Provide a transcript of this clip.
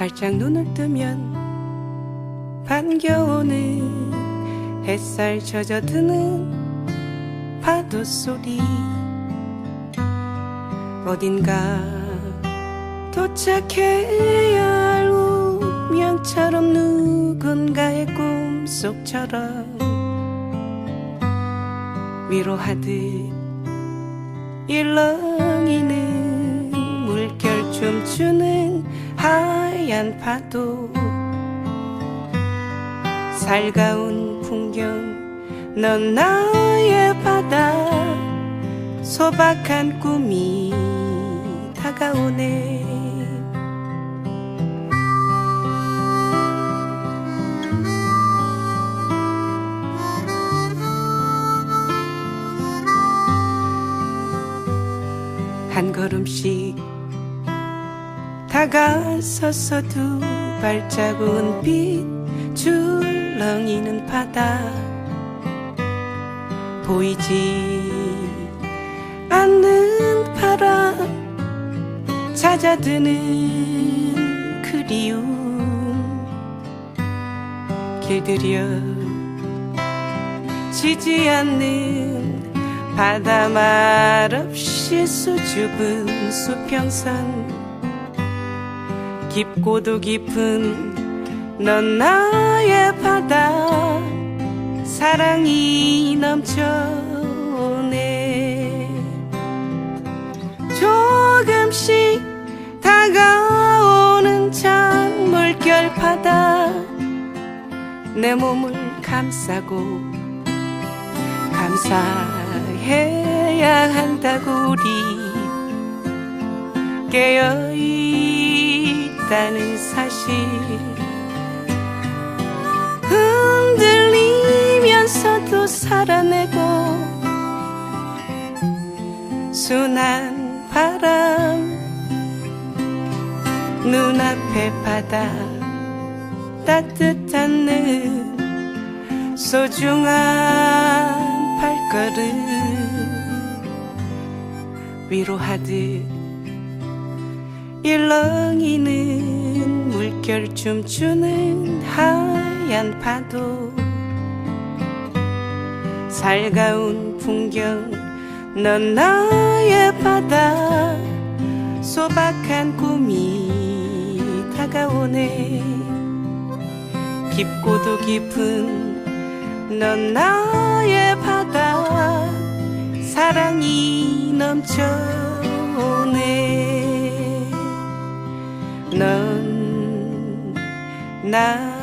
살짝 눈을 뜨면 반겨오는 햇살 젖어드는 파도 소리, 어딘가 도착해야 할 운명처럼 누군가의 꿈속처럼 위로하듯 일렁이는 물결 춤추는 하얀 파도, 살가운 풍경 넌 나의 바다, 소박한 꿈이 다가오네. 한 걸음씩 다가서서 두 발자국은 빛 줄렁이는 바다, 보이지 않는 바람 찾아드는 그리움, 길들여 지지 않는 바다 말없이 수줍은 수평선, 깊고도 깊은 넌 나의 바다, 사랑이 넘쳐오네. 조금씩 다가오는 찬 물결 바다, 내 몸을 감싸고 감사해야 한다고 우리 깨어있다는 사실, 흔들리면서도 살아내고 순한 바람, 눈앞에 바다, 따뜻한 늘 소중한 발걸음, 위로하듯 일렁이는 물결 춤추는 하얀 파도, 살가운 풍경 넌 나의 바다, 소박한 꿈이 다가오네. 깊고도 깊은 넌 나의 바다, 사랑이 넘쳐오네. 넌 나